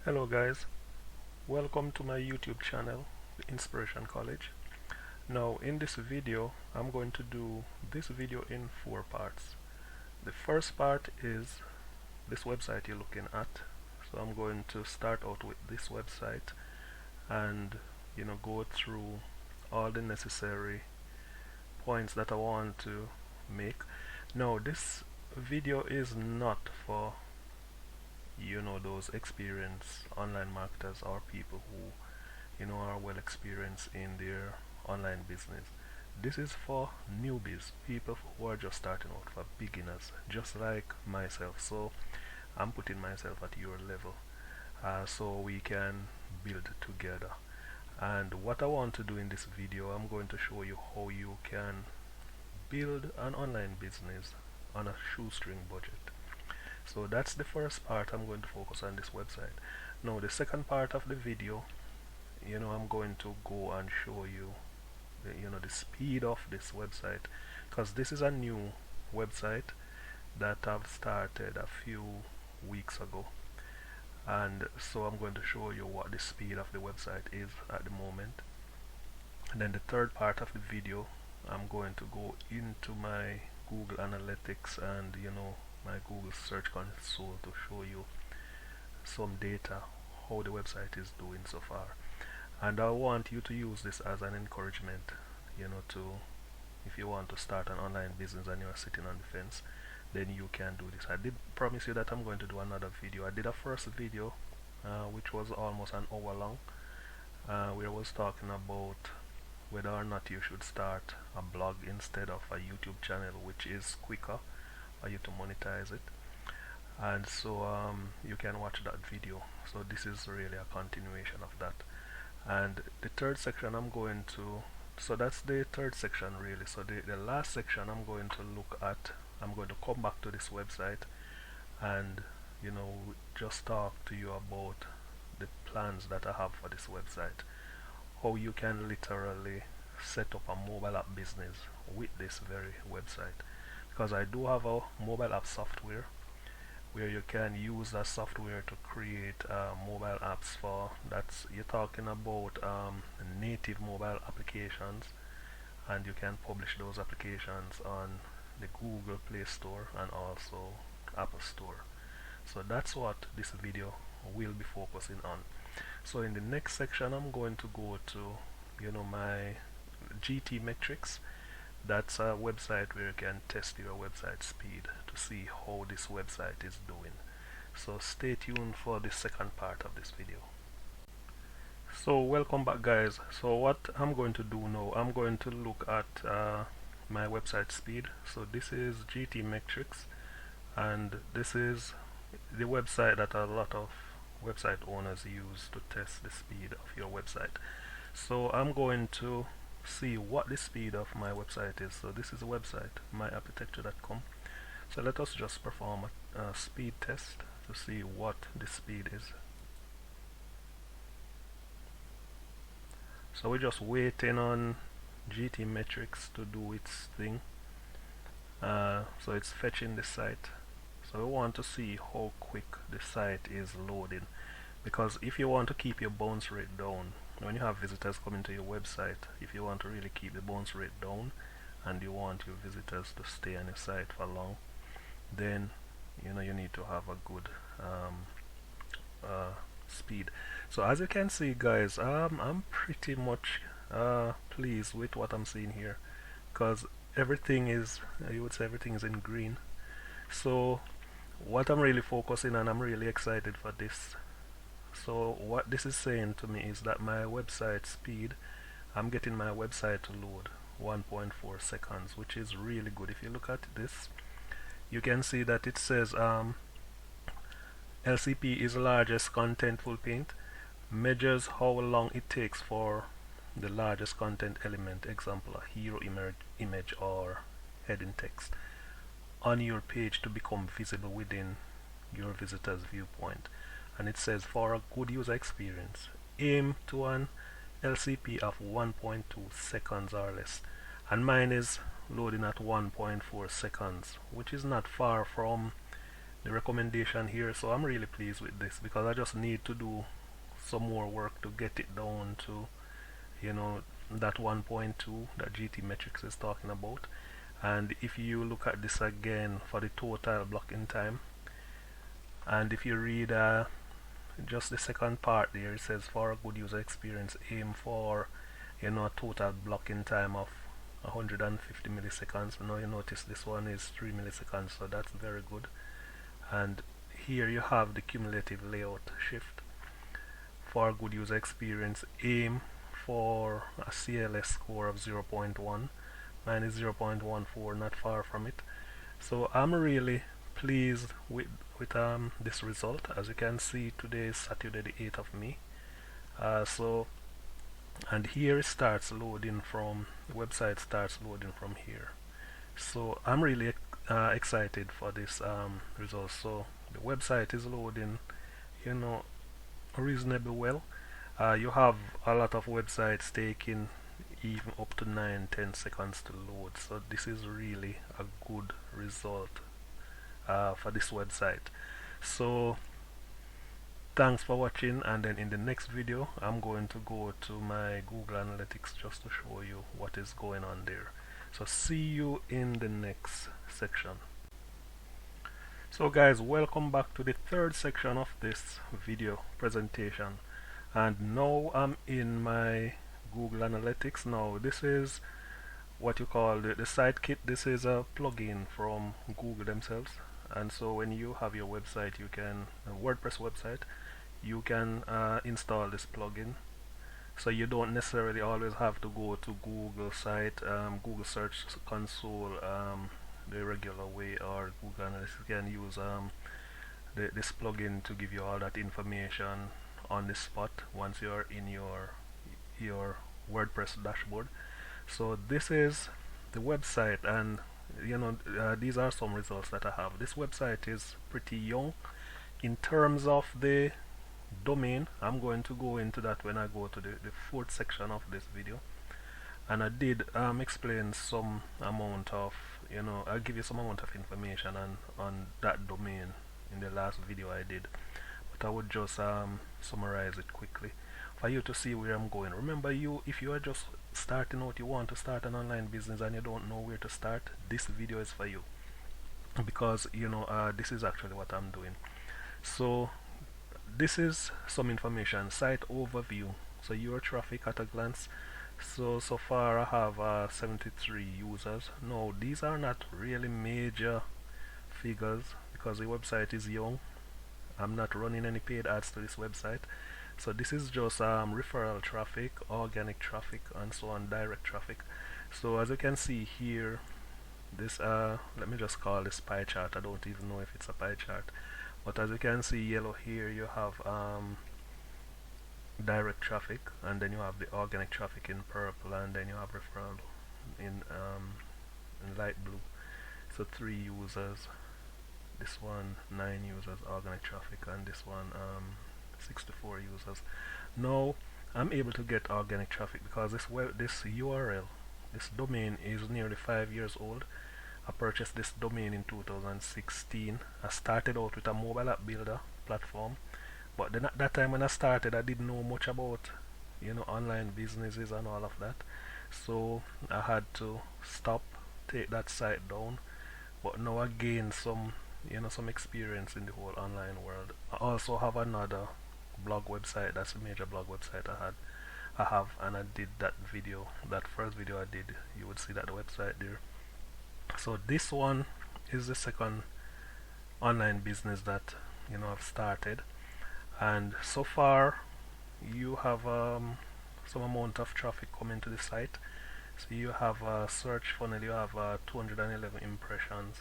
Hello guys, welcome to my YouTube channel, Inspiration College. Now in this video, I'm going to do this video in 4 parts. The first part is this website you're looking at. So I'm going to start out with this website and go through all the necessary points that I want to make. Now this video is not for those experienced online marketers or people who are well experienced in their online business. This is for newbies, people who are just starting out, for beginners, just like myself. So I'm putting myself at your level so we can build together. And what I want to do in this video, I'm going to show you how you can build an online business on a shoestring budget. So that's the first part. I'm going to focus on this website. Now the second part of the video, I'm going to go and show you the speed of this website, because this is a new website that I've started a few weeks ago, and so I'm going to show you what the speed of the website is at the moment. And then the third part of the video, I'm going to go into my Google Analytics and my Google Search Console to show you some data, how the website is doing so far. And I want you to use this as an encouragement, to, if you want to start an online business and you're sitting on the fence, then you can do this. I did promise you that I'm going to do another video. I did a first video which was almost an hour long, where I was talking about whether or not you should start a blog instead of a YouTube channel, which is quicker for you to monetize it. And so you can watch that video. So this is really a continuation of that. And the third section I'm going to, so that's the third section really. So the last section I'm going to look at, I'm going to come back to this website and just talk to you about the plans that I have for this website, how you can literally set up a mobile app business with this very website, because I do have a mobile app software where you can use that software to create mobile apps for, that's, you're talking about native mobile applications, and you can publish those applications on the Google Play Store and also Apple Store. So that's what this video will be focusing on. So in the next section I'm going to go to my GT metrics. That's a website where you can test your website speed to see how this website is doing. So stay tuned for the second part of this video. So welcome back guys. So what I'm going to do now, I'm going to look at my website speed. So this is GT metrics, and this is the website that a lot of website owners use to test the speed of your website. So I'm going to see what the speed of my website is. So this is a website, myarchitecture.com. So let us just perform a speed test to see what the speed is. So we're just waiting on GT metrics to do its thing. So it's fetching the site. So we want to see how quick the site is loading, because if you want to keep your bounce rate down when you have visitors coming to your website, if you want to really keep the bounce rate down and you want your visitors to stay on your site for long, then you need to have a good speed. So as you can see guys, I'm pretty much pleased with what I'm seeing here, because everything is, you would say everything is in green. So what I'm really focusing on, I'm really excited for this. So what this is saying to me is that my website speed, I'm getting my website to load 1.4 seconds, which is really good. If you look at this, you can see that it says LCP is largest contentful paint, measures how long it takes for the largest content element, example a hero image or heading text, on your page to become visible within your visitor's viewpoint. And it says, for a good user experience, aim to an LCP of 1.2 seconds or less. And mine is loading at 1.4 seconds, which is not far from the recommendation here. So I'm really pleased with this because I just need to do some more work to get it down to, you know, that 1.2 that GT Metrics is talking about. And if you look at this again for the total blocking time, and if you read just the second part there, it says for a good user experience, aim for, you know, a total blocking time of 150 milliseconds. Now you notice this one is 3 milliseconds, so that's very good. And here you have the cumulative layout shift. For a good user experience, aim for a CLS score of 0.1. Mine is 0.14, not far from it. So I'm really pleased with this result. As you can see, today is Saturday the 8th of May. And here it starts loading from, the website starts loading from here. So I'm really excited for this result. So the website is loading, you know, reasonably well. You have a lot of websites taking even up to 9-10 seconds to load, so this is really a good result for this website. So thanks for watching, and then in the next video I'm going to go to my Google Analytics just to show you what is going on there. So see you in the next section. So guys, welcome back to the third section of this video presentation, and now I'm in my Google Analytics. Now this is what you call the Sitekit. This is a plugin from Google themselves, and so when you have your website, you can, a WordPress website, you can install this plugin. So you don't necessarily always have to go to Google site, Google Search Console, the regular way, or Google Analytics. You can use this plugin to give you all that information on the spot once you're in your WordPress dashboard. So this is the website, and you know, these are some results that I have. This website is pretty young in terms of the domain. I'm going to go into that when I go to the fourth section of this video, and I did explain some amount of, you know, I'll give you some amount of information on that domain in the last video I did, but I would just summarize it quickly for you to see where I'm going. Remember, if you are just starting out, you want to start an online business and you don't know where to start, this video is for you, because you know, this is actually what I'm doing. So this is some information, site overview. So your traffic at a glance. So far I have 73 users. No, these are not really major figures because the website is young. I'm not running any paid ads to this website. So this is just referral traffic, organic traffic, and so on, direct traffic. So as you can see here, this let me just call this pie chart. I don't even know if it's a pie chart, but as you can see, yellow here, you have direct traffic, and then you have the organic traffic in purple, and then you have referral in light blue. So 3 users, this one 9 users organic traffic, and this one 64 users. Now I'm able to get organic traffic because this URL, this domain is nearly 5 years old. I purchased this domain in 2016. I started out with a mobile app builder platform, but then at that time when I started, I didn't know much about, you know, online businesses and all of that. So I had to stop, take that site down. But now I gained some, you know, some experience in the whole online world. I also have another blog website. That's a major blog website I have, and I did that video, that first video I did. You would see that website there. So this one is the second online business that, you know, I've started, and so far you have some amount of traffic coming to the site. So you have a search funnel, you have 211 impressions,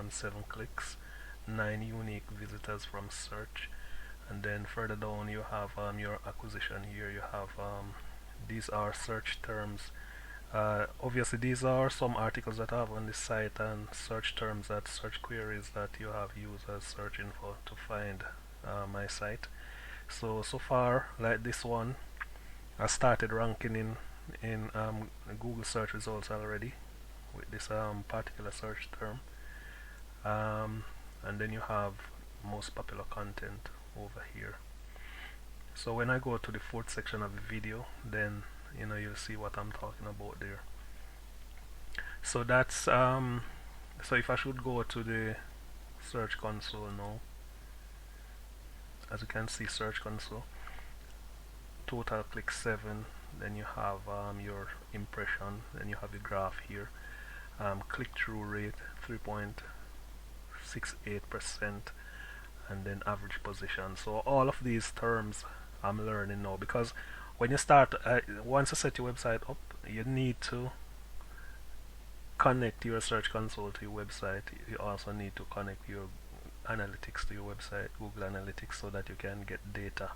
7 clicks, 9 unique visitors from search, and then further down you have your acquisition. Here you have these are search terms. Obviously these are some articles that I have on this site, and search terms, that search queries that you have users searching for to find my site. So far, like this one, I started ranking in Google search results already with this particular search term, and then you have most popular content over here. So when I go to the fourth section of the video, then you'll see what I'm talking about there. So that's so if I should go to the search console now, as you can see, search console, total click 7, then you have your impression, then you have the graph here, click-through rate 3.68%, and then average position. So all of these terms I'm learning now, because when you start, once you set your website up, you need to connect your search console to your website. You also need to connect your analytics to your website, Google Analytics, so that you can get data.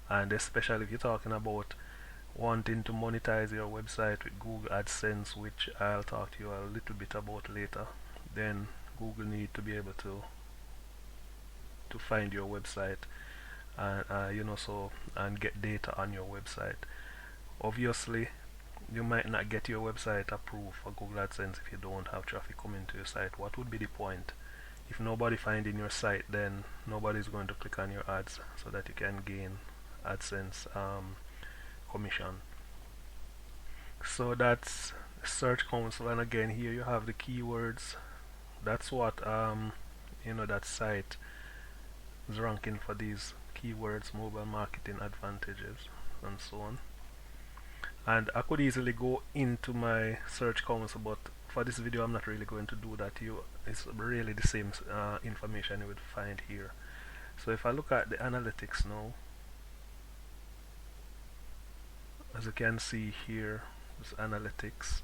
And especially if you're talking about wanting to monetize your website with Google AdSense, which I'll talk to you a little bit about later, then Google need to be able to find your website and and get data on your website. Obviously, you might not get your website approved for Google AdSense if you don't have traffic coming to your site. What would be the point? If nobody finding your site, then nobody's going to click on your ads so that you can gain AdSense commission. So that's search console, and again here you have the keywords. That's what that site is ranking for, these keywords, mobile marketing advantages, and so on. And I could easily go into my search console, but for this video I'm not really going to do that. It's really the same information you would find here. So if I look at the analytics now, as you can see here, this analytics,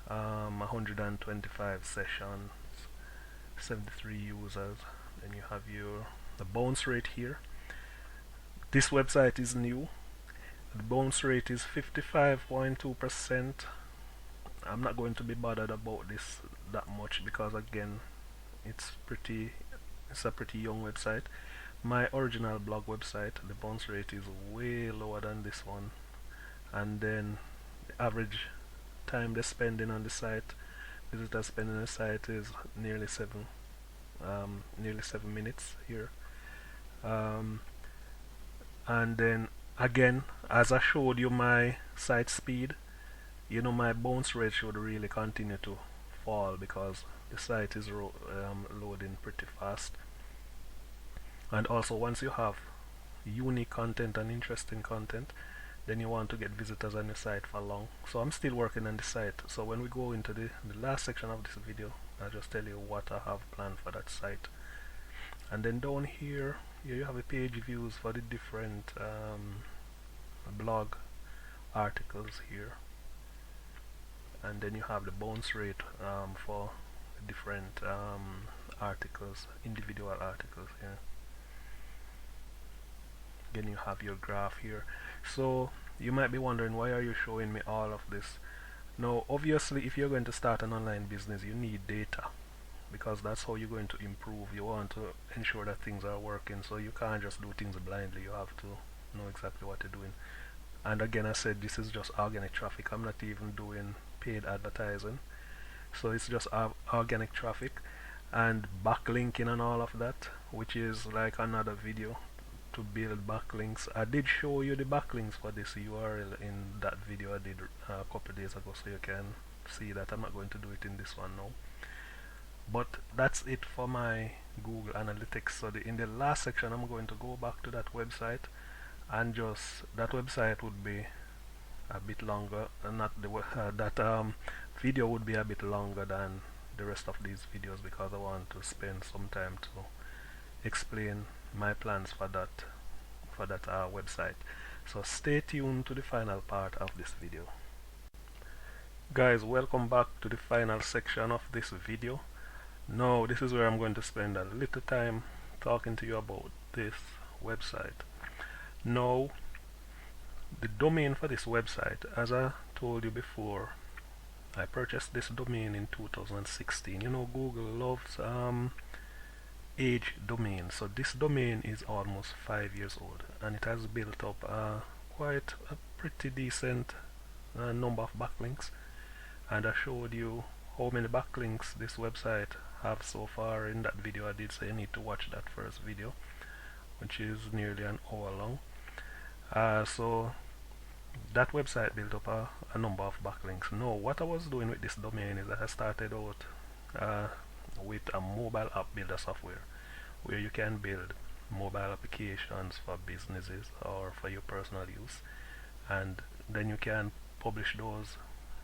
125 sessions, 73 users, then you have the bounce rate here. This website is new. The bounce rate is 55.2%. I'm not going to be bothered about this that much because again it's a pretty young website. My original blog website, the bounce rate is way lower than this one, and then the average time they're spending on the site, visitors spending on the site, is nearly 7 minutes here. And then again, as I showed you my site speed, my bounce rate should really continue to fall because the site is loading pretty fast. And also, once you have unique content and interesting content, then you want to get visitors on your site for long. So I'm still working on the site, so when we go into the last section of this video, I'll just tell you what I have planned for that site. And then down here you have a page views for the different blog articles here, and then you have the bounce rate for different articles, individual articles here. Again, you have your graph here. So you might be wondering, why are you showing me all of this? Now obviously, if you're going to start an online business, you need data, because that's how you're going to improve. You want to ensure that things are working, so you can't just do things blindly. You have to know exactly what you're doing. And again, I said this is just organic traffic. I'm not even doing paid advertising, so it's just organic traffic and backlinking and all of that, which is like another video to build backlinks. I did show you the backlinks for this URL in that video I did a couple days ago, so you can see that. I'm not going to do it in this one now. But that's it for my Google Analytics. So in the last section, I'm going to go back to that website, and just that website would be a bit longer, not the that video would be a bit longer than the rest of these videos, because I want to spend some time to explain my plans for that website. So stay tuned to the final part of this video. Guys, welcome back to the final section of this video. Now this is where I'm going to spend a little time talking to you about this website. Now the domain for this website, as I told you before, I purchased this domain in 2016. Google loves age domain, so this domain is almost 5 years old, and it has built up quite a pretty decent number of backlinks. And I showed you how many backlinks this website have so far. In that video I did say you need to watch that first video, which is nearly an hour long. So that website built up a number of backlinks. Now what I was doing with this domain is that I started out with a mobile app builder software where you can build mobile applications for businesses or for your personal use, and then you can publish those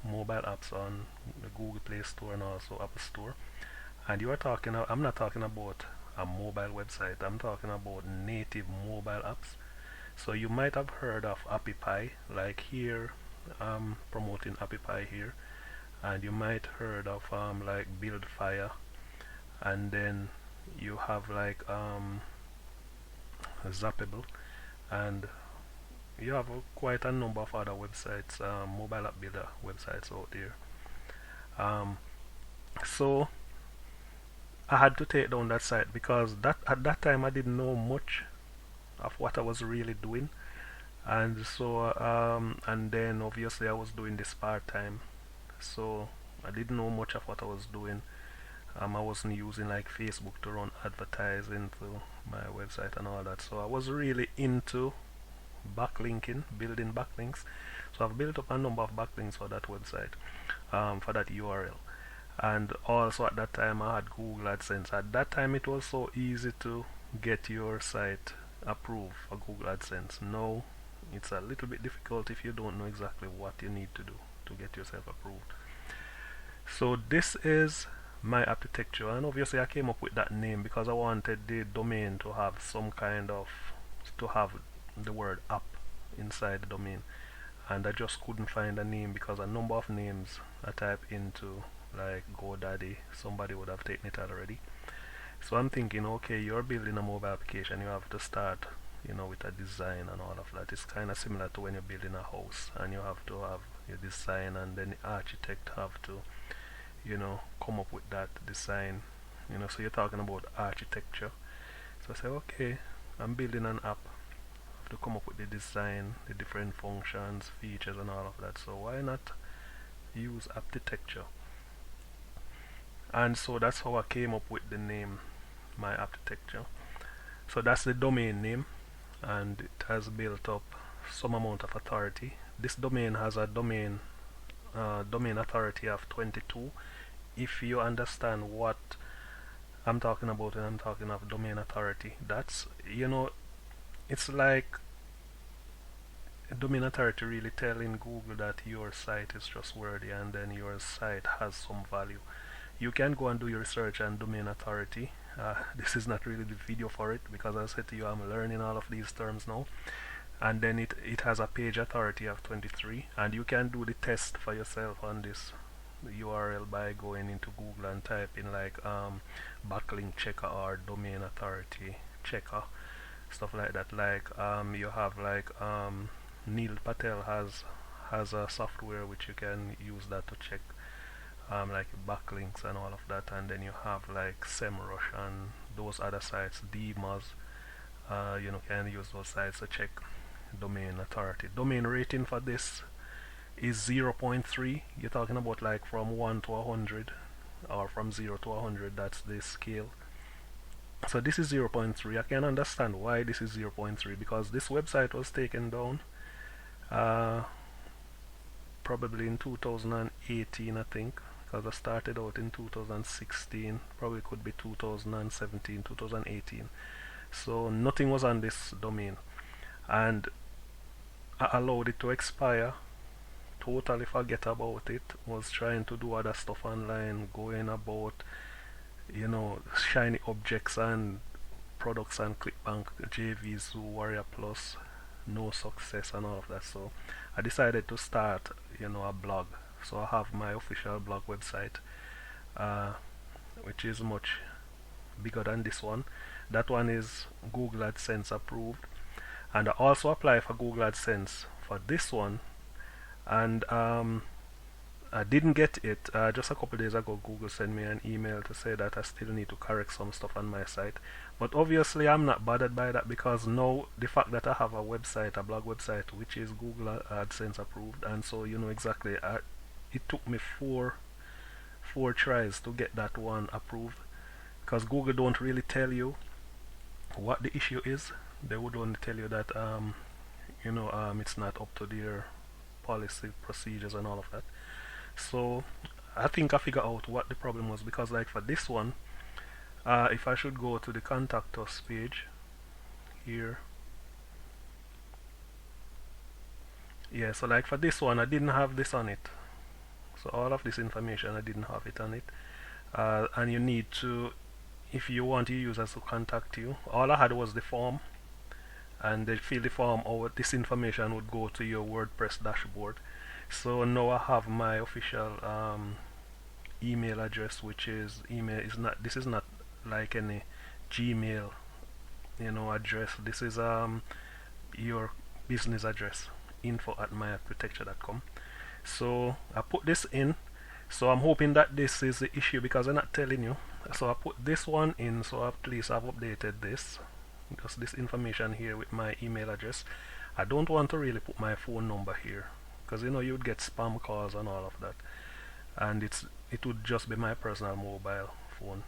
mobile apps on the Google Play Store and also Apple Store. And you are talking, I'm not talking about a mobile website, I'm talking about native mobile apps. So you might have heard of AppyPie, like here promoting AppyPie here, and you might heard of like BuildFire, and then you have like Zappable, and you have quite a number of other websites, mobile app builder websites out there. So I had to take down that site because at that time I didn't know much of what I was really doing, and so and then obviously I was doing this part-time, so I didn't know much of what I was doing. I wasn't using like Facebook to run advertising to my website and all that, so I was really into backlinking, building backlinks. So I've built up a number of backlinks for that website, for that URL. And also at that time I had Google AdSense. At that time it was so easy to get your site approved for Google AdSense. Now it's a little bit difficult if you don't know exactly what you need to do to get yourself approved. So this is my architecture, and obviously I came up with that name because I wanted the domain to have some kind of, to have the word app inside the domain, and I just couldn't find a name because a number of names I type into like GoDaddy, somebody would have taken it already. So I'm thinking, okay, you're building a mobile application, you have to start, you know, with a design and all of that. It's kind of similar to when you're building a house and you have to have your design, and then the architect have to, you know, come up with that design, you know. So you're talking about architecture. So I say, okay, I'm building an app, I have to come up with the design, the different functions, features and all of that, so why not use architecture? And so that's how I came up with the name, my architecture. So that's the domain name, and it has built up some amount of authority. This domain has a domain authority of 22. If you understand what I'm talking about when I'm talking of domain authority, that's, you know, it's like domain authority really telling Google that your site is trustworthy and then your site has some value. You can go and do your research on domain authority. This is not really the video for it because as I said to you, I'm learning all of these terms now. And then it has a page authority of 23, and you can do the test for yourself on this URL by going into Google and type in like backlink checker or domain authority checker, stuff like that. Like you have like Neil Patel has a software which you can use that to check like backlinks and all of that. And then you have like SEMrush and those other sites, DMOZ, you know, can use those sites to check domain authority. Domain rating for this is 0.3. You're talking about like from 1 to 100, or from 0 to 100, that's the scale. So this is 0.3. I can understand why this is 0.3 because this website was taken down probably in 2018, I think, because I started out in 2016, probably could be 2017, 2018. So nothing was on this domain, and I allowed it to expire, totally forget about it, was trying to do other stuff online, going about, you know, shiny objects and products and ClickBank, JV Zoo, Warrior Plus, no success and all of that. So I decided to start, you know, a blog. So I have my official blog website, which is much bigger than this one. That one is Google AdSense approved, and I also apply for Google AdSense for this one, and I didn't get it. Just a couple days ago Google sent me an email to say that I still need to correct some stuff on my site, but obviously I'm not bothered by that because now the fact that I have a website, a blog website which is Google AdSense approved, and so you know exactly, it took me four tries to get that one approved. because Google don't really tell you what the issue is. They would only tell you that it's not up to their policy procedures and all of that. So I think I figured out what the problem was, because like for this one, if I should go to the contact us page here, yeah, so like for this one I didn't have this on it. So all of this information I didn't have it on it, and you need to, if you want your users to contact you, all I had was the form, and they fill the form out. This information would go to your WordPress dashboard. So now I have my official email address, which is email is not, this is not like any Gmail address. This is your business address, info@myarchitecture.com. So I put this in. So I'm hoping that this is the issue, because I'm not telling you. So I put this one in, so at least I've updated this, just this information here with my email address. I don't want to really put my phone number here, because you would get spam calls and all of that, and it would just be my personal mobile phone.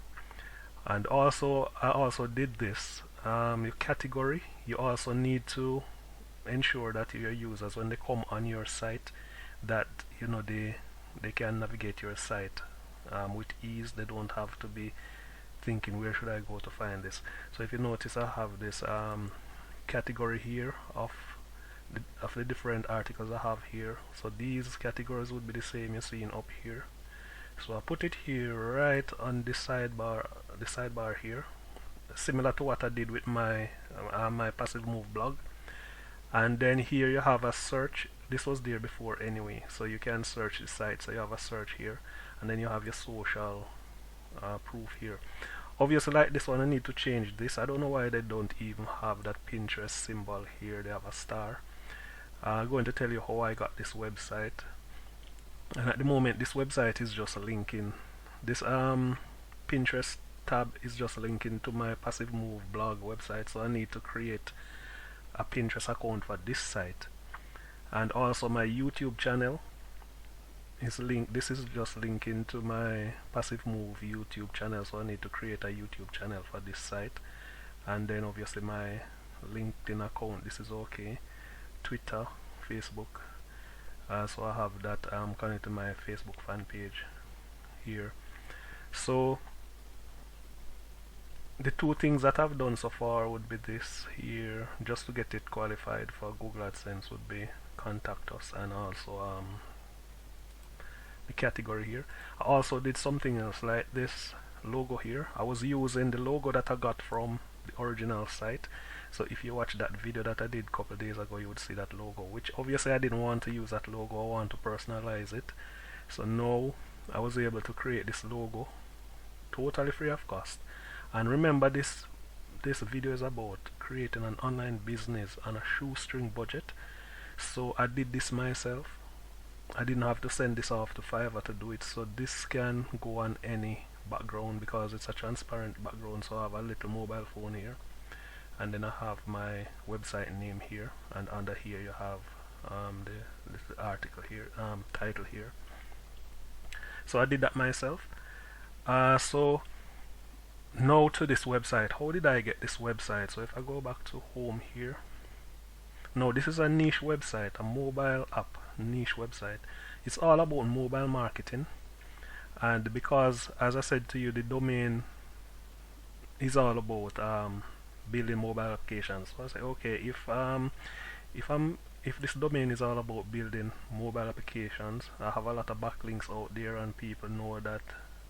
And also I also did this, your category, you also need to ensure that your users, when they come on your site, that they can navigate your site with ease. They don't have to be thinking, where should I go to find this? So if you notice, I have this category here of the different articles I have here. So these categories would be the same you're seeing up here. So I put it here right on this sidebar here, similar to what I did with my my passive move blog. And then here you have a search. This was there before anyway, so you can search the site. So you have a search here, and then you have your social proof here. Obviously, like this one, I need to change this. I don't know why they don't even have that Pinterest symbol here. They have a star. I'm going to tell you how I got this website. And at the moment, this website is just linking. This Pinterest tab is just linking to my passive move blog website. So I need to create a Pinterest account for this site. And also my YouTube channel is linked. This is just linking to my passive move YouTube channel, so I need to create a YouTube channel for this site. And then obviously my LinkedIn account, this is okay. Twitter, Facebook, so I have that connected to my Facebook fan page here. So the two things that I've done so far would be this here, just to get it qualified for Google AdSense, would be contact us, and also the category here. I also did something else, like this logo here. I was using the logo that I got from the original site. So if you watch that video that I did a couple days ago, you would see that logo, which obviously I didn't want to use that logo. I want to personalize it. So now I was able to create this logo totally free of cost. And remember, this video is about creating an online business on a shoestring budget. So I did this myself. I didn't have to send this off to Fiverr to do it. So this can go on any background because it's a transparent background. So I have a little mobile phone here, and then I have my website name here, and under here you have the article here, title here. So I did that myself. So now to this website. How did I get this website? So if I go back to home here, now this is a niche website, a mobile app niche website. It's all about mobile marketing, and because, as I said to you, the domain is all about building mobile applications. So I say, okay, if this domain is all about building mobile applications, I have a lot of backlinks out there, and people know that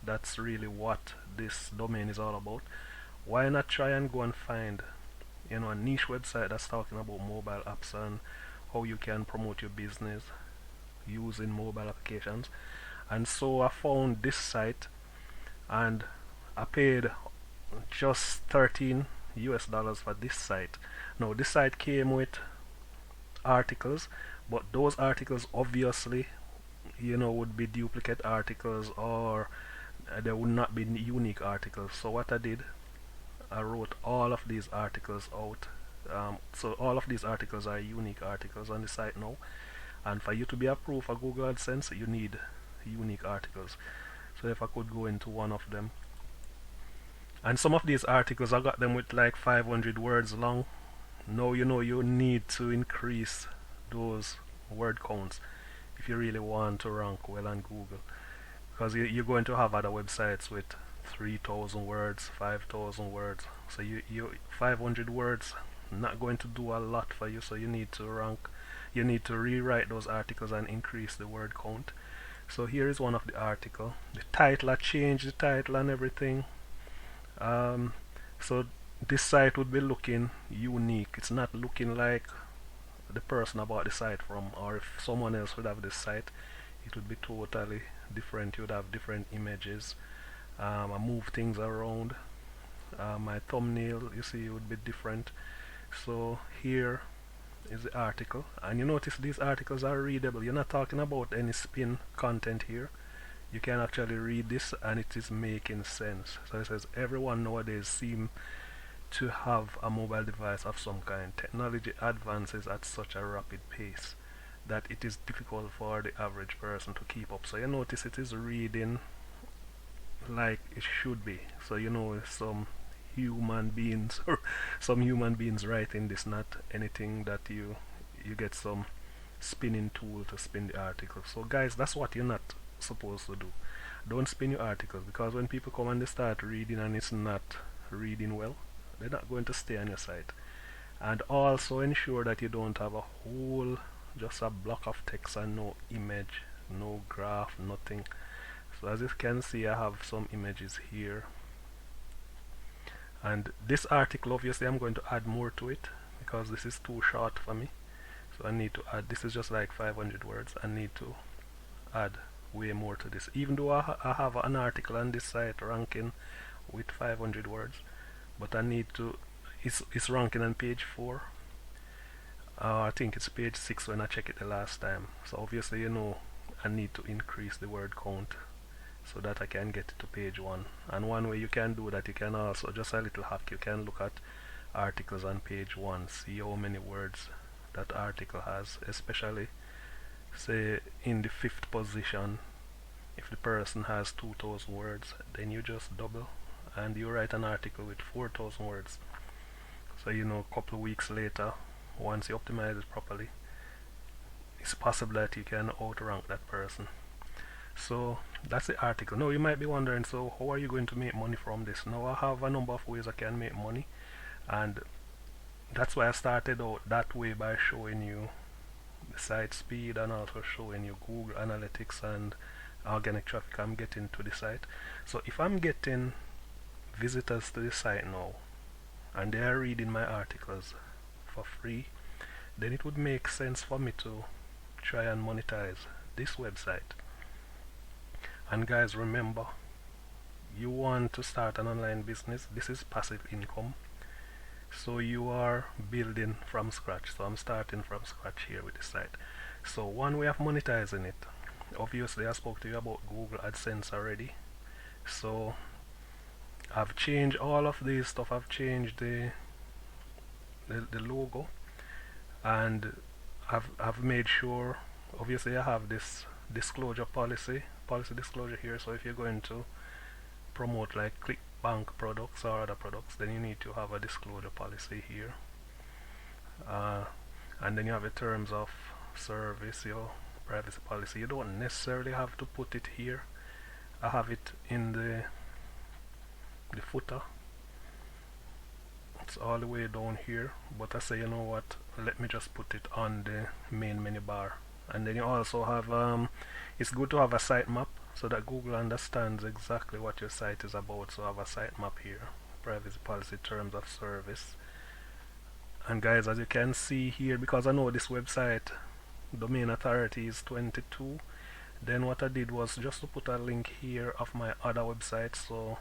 that's really what this domain is all about. Why not try and go and find a niche website that's talking about mobile apps and how you can promote your business using mobile applications? And so I found this site, and I paid just $13 for this site. Now this site came with articles, but those articles obviously would be duplicate articles, or there would not be unique articles. So what I did, I wrote all of these articles out. So all of these articles are unique articles on the site now, and for you to be approved for Google AdSense, you need unique articles. So if I could go into one of them, And some of these articles I got them with like 500 words long. Now you know you need to increase those word counts if you really want to rank well on Google, because you're going to have other websites with 3,000 words, 5,000 words. So you 500 words not going to do a lot for you. So you need to rank. You need to rewrite those articles and increase the word count. So here is one of the article. The title, I changed the title and everything. So this site would be looking unique. It's not looking like the person I bought the site from, or if someone else would have this site, it would be totally different. You would have different images. I move things around. My thumbnail, you see, would be different. So here is the article, and you notice these articles are readable. You're not talking about any spin content here. You can actually read this and it is making sense. So it says everyone nowadays seem to have a mobile device of some kind. Technology advances at such a rapid pace that it is difficult for the average person to keep up. So you notice it is reading like it should be. So you know some human beings or some human beings writing this, not anything that you get some spinning tool to spin the article. So guys, that's what you're not supposed to do. Don't spin your articles, because when people come and they start reading and it's not reading well, they're not going to stay on your site. And also ensure that you don't have a whole just a block of text and no image, no graph, nothing. So as you can see, I have some images here, and this article obviously I'm going to add more to it because this is too short for me. So I need to add, this is just like 500 words. I need to add way more to this, even though I have an article on this site ranking with 500 words, but I need to, it's ranking on page 4. I think it's page 6 when I checked it the last time. So obviously, you know, I need to increase the word count so that I can get it to page 1. And one way you can do that, you can also, just a little hack, you can look at articles on page 1, see how many words that article has, especially say in the 5th position. If the person has 2,000 words, then you just double and you write an article with 4,000 words. So you know, a couple of weeks later, once you optimize it properly, it's possible that you can outrank that person. So that's the article. Now you might be wondering, so how are you going to make money from this? Now I have a number of ways I can make money, and that's why I started out that way, by showing you the site speed and also showing you Google Analytics and organic traffic I'm getting to the site. So if I'm getting visitors to the site now and they are reading my articles for free, then it would make sense for me to try and monetize this website. And guys, remember, you want to start an online business. This is passive income, so you are building from scratch. So I'm starting from scratch here with the site. So one way of monetizing it, obviously I spoke to you about Google AdSense already. So I've changed all of this stuff. I've changed the logo, and I've made sure, obviously I have this disclosure policy disclosure here. So if you're going to promote like ClickBank products or other products, then you need to have a disclosure policy here, and then you have the terms of service, your privacy policy. You don't necessarily have to put it here. I have it in the footer. It's all the way down here, but I say, you know what, let me just put it on the main menu bar. And then you also have it's good to have a sitemap so that Google understands exactly what your site is about. So I have a sitemap here, privacy policy, terms of service. And guys, as you can see here, because I know this website domain authority is 22, then what I did was just to put a link here of my other website. So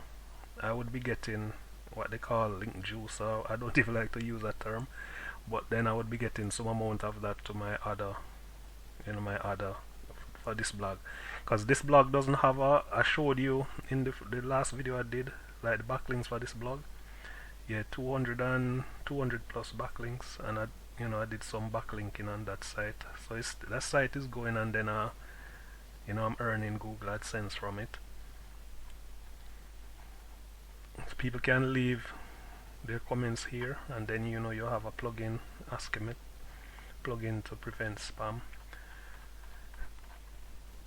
I would be getting what they call link juice, or I don't even like to use that term, but then I would be getting some amount of that to my other, you know, my other, for this blog, because this blog doesn't have a, I showed you in the last video I did, like the backlinks for this blog. Yeah, 200 plus backlinks, and I did some backlinking on that site. So that site is going, and then I'm earning Google AdSense from it. People can leave their comments here, and then you have a plugin, Askemit plugin to prevent spam.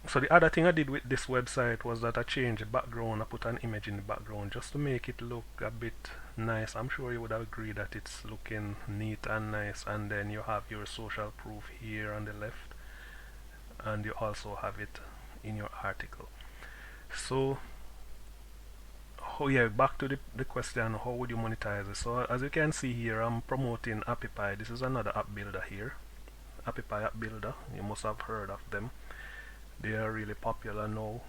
So the other thing I did with this website was that I changed the background. I put an image in the background just to make it look a bit nice. I'm sure you would agree that it's looking neat and nice. And then you have your social proof here on the left, and you also have it in your article. So oh yeah, back to the question, how would you monetize it? So as you can see here, I'm promoting AppyPie. This is another app builder here, AppyPie app builder. You must have heard of them. They are really popular now,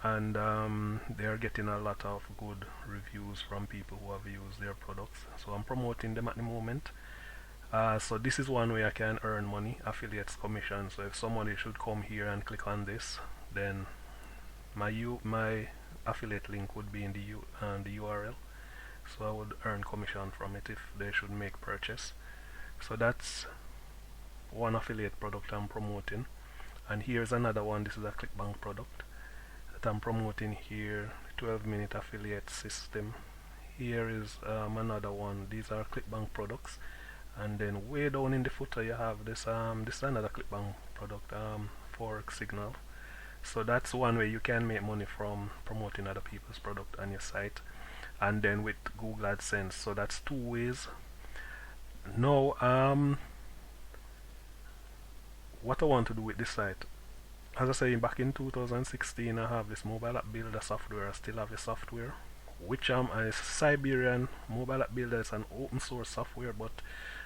and they are getting a lot of good reviews from people who have used their products. So I'm promoting them at the moment. So this is one way I can earn money, affiliates commission. So if somebody should come here and click on this, then my affiliate link would be in the URL. So I would earn commission from it if they should make purchase. So that's one affiliate product I'm promoting. And here's another one. This is a ClickBank product that I'm promoting here, 12-minute affiliate system. Here is another one. These are ClickBank products. And then way down in the footer you have this this is another ClickBank product, Forex Signal. So that's one way you can make money from promoting other people's product on your site. And then with Google AdSense. So that's two ways. Now what I want to do with this site, as I say, back in 2016 I have this mobile app builder software. I still have the software, which a Siberian mobile app builder. Is an open source software, but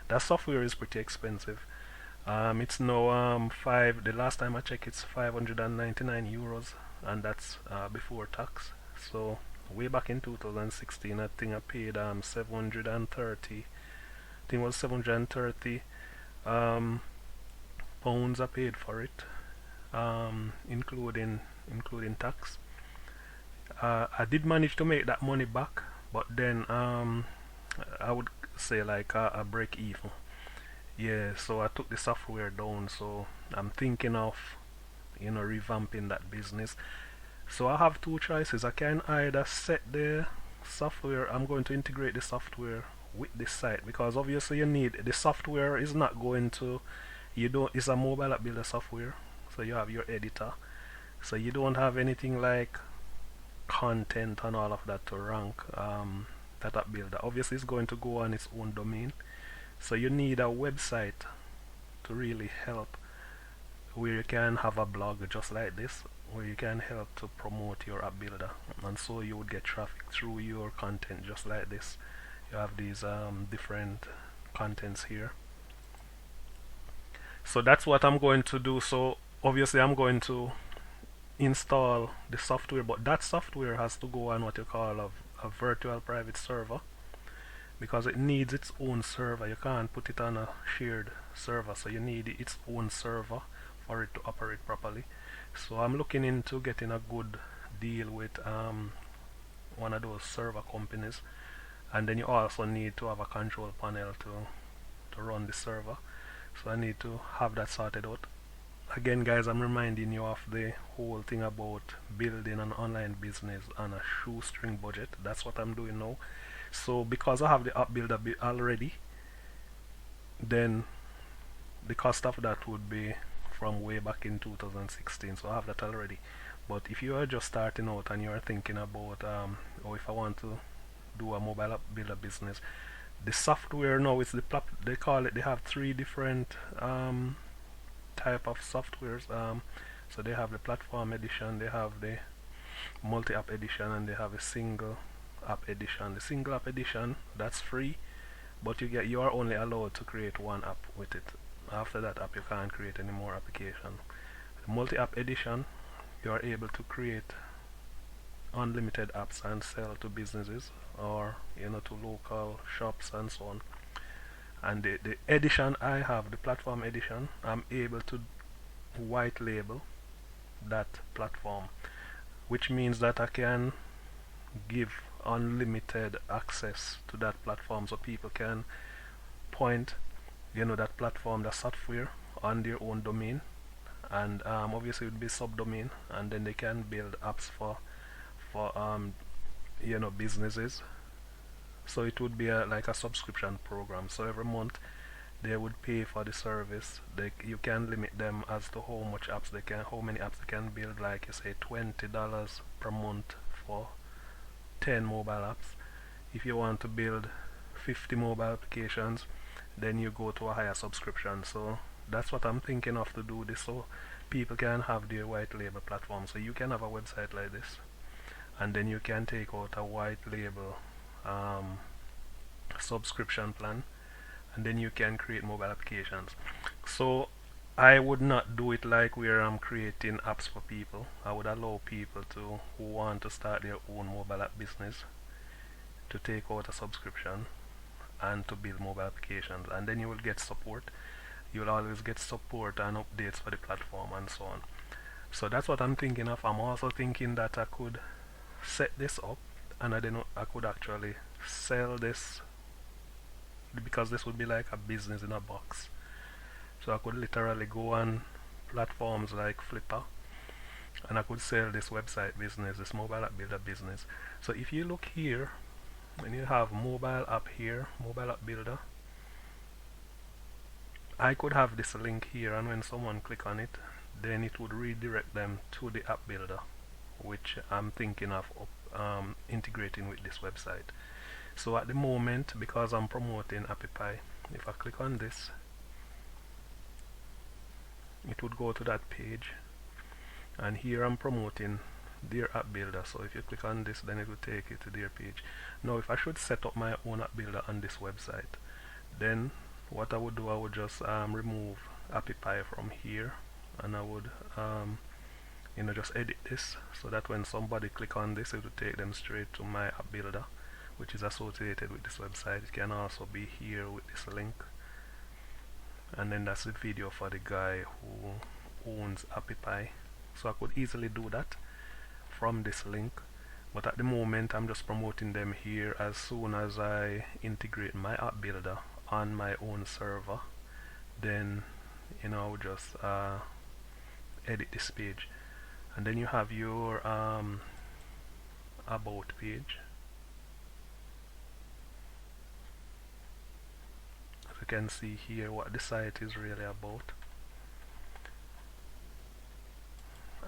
that software is pretty expensive. It's now the last time I checked, it's 599 euros, and that's before tax. So way back in 2016 I think I paid 730, I think it was 730 pounds I paid for it, including tax. I did manage to make that money back, but then I would say like a break even. Yeah, so I took the software down. So I'm thinking of revamping that business. So I have two choices. I can either set the software, I'm going to integrate the software with this site, because obviously the software is not going to, it's a mobile app builder software. So you have your editor, so you don't have anything like content and all of that to rank that app builder. Obviously it's going to go on its own domain, so you need a website to really help, where you can have a blog just like this, where you can help to promote your app builder, and so you would get traffic through your content just like this. You have these different contents here. So that's what I'm going to do. So obviously I'm going to install the software, but that software has to go on what you call a virtual private server, because it needs its own server. You can't put it on a shared server, so you need its own server for it to operate properly. So I'm looking into getting a good deal with one of those server companies, and then you also need to have a control panel to run the server. So I need to have that sorted out. Again guys, I'm reminding you of the whole thing about building an online business on a shoestring budget. That's what I'm doing now. So because I have the app builder already, then the cost of that would be from way back in 2016. So I have that already. But if you are just starting out and you are thinking about or if I want to do a mobile app builder business, the software now is they have three different type of softwares. So they have the platform edition, they have the multi-app edition, and they have a single app edition. The single app edition, that's free, but you are only allowed to create one app with it. After that app you can't create any more application. The multi-app edition, you are able to create unlimited apps and sell to businesses, or to local shops and so on. And the edition I have, the platform edition, I'm able to white label that platform, which means that I can give unlimited access to that platform, so people can point that platform, that software, on their own domain, and obviously it would be subdomain, and then they can build apps for businesses. So it would be like a subscription program. So every month they would pay for the service. You can limit them as to how many apps they can build. Like you say, $20 per month for 10 mobile apps. If you want to build 50 mobile applications, then you go to a higher subscription. So that's what I'm thinking of to do this, so people can have their white label platform. So you can have a website like this, and then you can take out a white label subscription plan, and then you can create mobile applications. So I would not do it like where I'm creating apps for people. I would allow people who want to start their own mobile app business to take out a subscription and to build mobile applications, and then you will get support. You will always get support and updates for the platform and so on. So that's what I'm thinking of. I'm also thinking that I could set this up, and I could actually sell this, because this would be like a business in a box. So I could literally go on platforms like Flipper, and I could sell this website business, this mobile app builder business. So if you look here, when you have mobile app here, mobile app builder, I could have this link here, and when someone click on it, then it would redirect them to the app builder, which I'm thinking of integrating with this website. So at the moment, because I'm promoting AppyPie, if I click on this, it would go to that page, and here I'm promoting their app builder. So if you click on this, then it will take you to their page. Now if I should set up my own app builder on this website, then what I would do, I would just remove AppyPie from here, and I would just edit this so that when somebody click on this, it will take them straight to my app builder, which is associated with this website. It can also be here with this link, and then that's the video for the guy who owns AppyPie. So I could easily do that from this link, but at the moment I'm just promoting them here. As soon as I integrate my app builder on my own server, then I would just edit this page, and then you have your about page. As you can see here what the site is really about,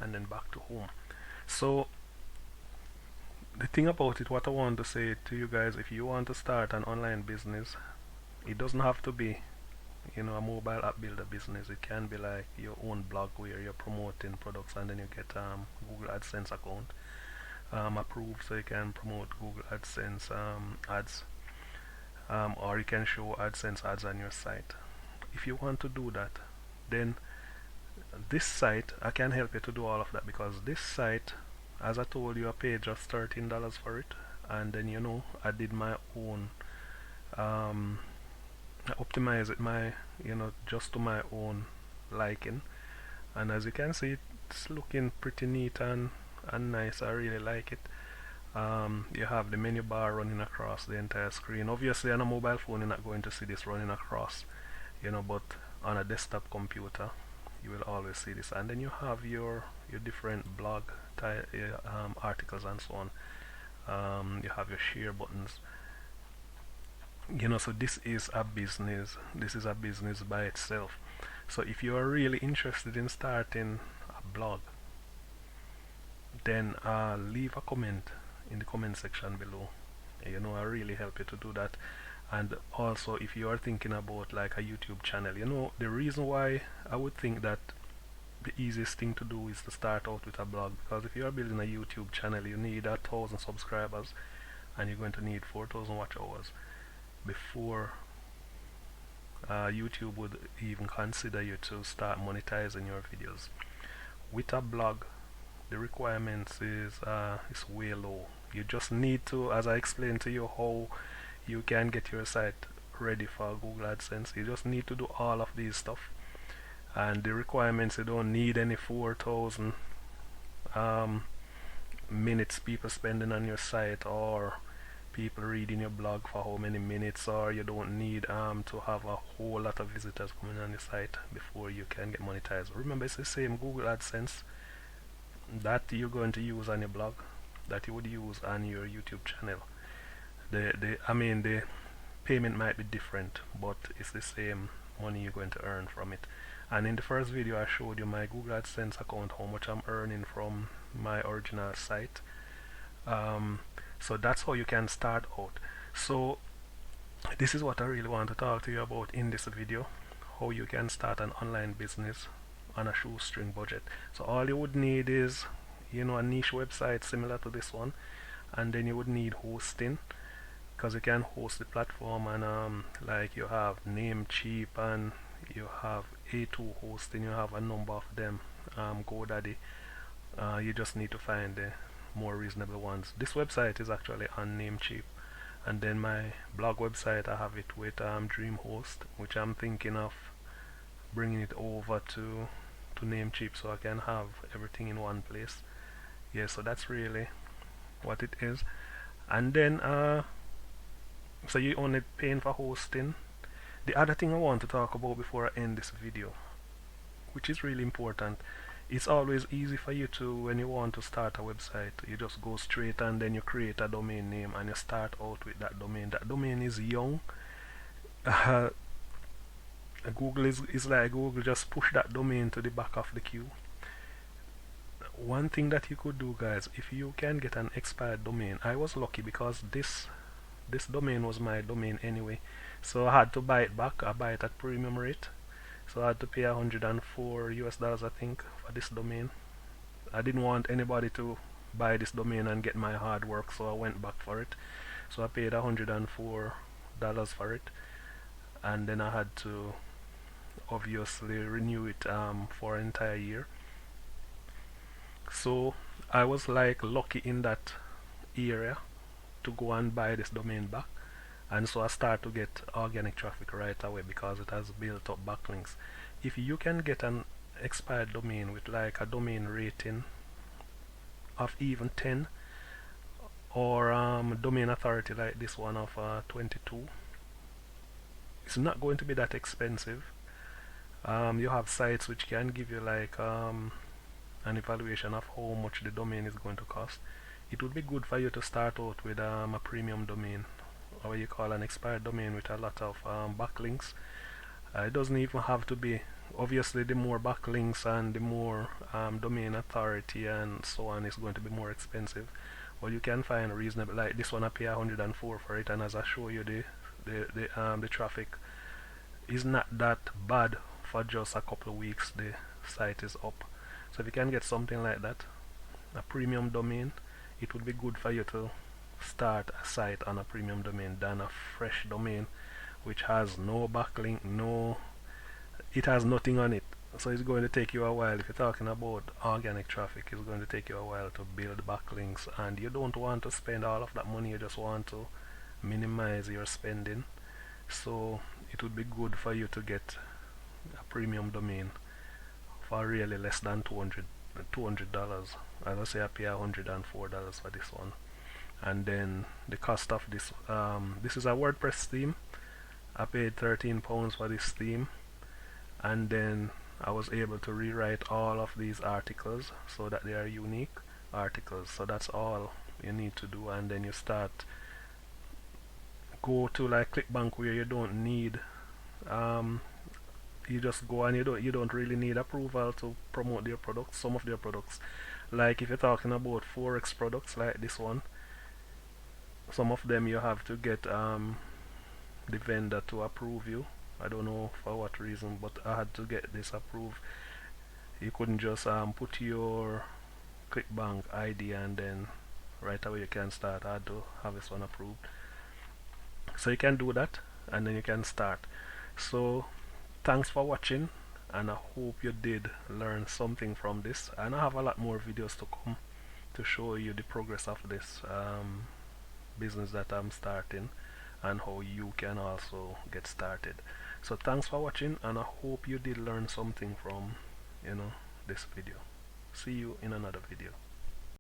and then back to home. So the thing about it, what I want to say to you guys, if you want to start an online business, it doesn't have to be a mobile app builder business. It can be like your own blog where you're promoting products, and then you get Google AdSense account approved, so you can promote Google AdSense ads, or you can show AdSense ads on your site. If you want to do that, then this site, I can help you to do all of that, because this site, as I told you, I paid just $13 for it, and then I did my own I optimize it just to my own liking, and as you can see, it's looking pretty neat and nice. I really like it. You have the menu bar running across the entire screen. Obviously on a mobile phone you're not going to see this running across, but on a desktop computer you will always see this. And then you have your different blog articles and so on. You have your share buttons. So this is a business. This is a business by itself. So if you are really interested in starting a blog, then leave a comment in the comment section below. I really help you to do that. And also, if you are thinking about like a YouTube channel, the reason why I would think that the easiest thing to do is to start out with a blog, because if you are building a YouTube channel, you need 1,000 subscribers, and you're going to need 4,000 watch hours before YouTube would even consider you to start monetizing your videos. With a blog, the requirements is way low. You just need to, as I explained to you how you can get your site ready for Google AdSense, you just need to do all of these stuff. And the requirements, you don't need any 4,000 minutes people spending on your site, or people reading your blog for how many minutes, or you don't need to have a whole lot of visitors coming on your site before you can get monetized. Remember, it's the same Google AdSense that you're going to use on your blog. that you would use on your YouTube channel. The payment might be different, but it's the same money you're going to earn from it. And in the first video I showed you my Google AdSense account, how much I'm earning from my original site. So that's how you can start out. So this is what I really want to talk to you about in this video, how you can start an online business on a shoestring budget. So all you would need is, you know, a niche website similar to this one, and then you would need hosting, because you can host the platform, and like you have Namecheap and you have A2 hosting, you have a number of them, GoDaddy. You just need to find the more reasonable ones. This website is actually on Namecheap, and then my blog website, I have it with DreamHost, which I'm thinking of bringing it over to Namecheap so I can have everything in one place. Yeah, so that's really what it is. And then so you only paying for hosting. The other thing I want to talk about before I end this video, which is really important, it's always easy for you to, when you want to start a website, you just go straight and then you create a domain name and you start out with that domain. That domain is young. Google is like Google just push that domain to the back of the queue. One thing that you could do, guys, if you can get an expired domain, I was lucky because this domain was my domain anyway, so I had to buy it back. I buy it at premium rate, so I had to pay $104 I think for this domain. I didn't want anybody to buy this domain and get my hard work, so I went back for it. So I paid $104 for it, and then I had to obviously renew it for an entire year. So I was like lucky in that area to go and buy this domain back, and so I start to get organic traffic right away because it has built up backlinks. If you can get an expired domain with like a domain rating of even 10, or domain authority like this one of 22, it's not going to be that expensive. You have sites which can give you like an evaluation of how much the domain is going to cost. It would be good for you to start out with a premium domain, or what you call an expired domain, with a lot of backlinks. It doesn't even have to be, obviously the more backlinks and the more domain authority and so on is going to be more expensive, but you can find reasonable, like this one I pay 104 for it, and as I show you, the traffic is not that bad. For just a couple of weeks the site is up. So if you can get something like that, a premium domain, it would be good for you to start a site on a premium domain than a fresh domain which has no backlink, it has nothing on it. So it's going to take you a while. If you're talking about organic traffic, it's going to take you a while to build backlinks, and you don't want to spend all of that money. You just want to minimize your spending. So it would be good for you to get a premium domain for really less than $200. As I say, I pay $104 for this one. And then the cost of this, this is a WordPress theme. I paid £13 for this theme, and then I was able to rewrite all of these articles so that they are unique articles. So that's all you need to do, and then you start, go to like ClickBank, where you don't need you just go, and you don't really need approval to promote their products. Some of their products, like if you're talking about Forex products like this one, some of them you have to get the vendor to approve you. I don't know for what reason, but I had to get this approved. You couldn't just put your ClickBank ID and then right away you can start. I had to have this one approved. So you can do that, and then you can start. So thanks for watching, and I hope you did learn something from this, and I have a lot more videos to come to show you the progress of this business that I'm starting, and how you can also get started. So thanks for watching, and I hope you did learn something from this video. See you in another video.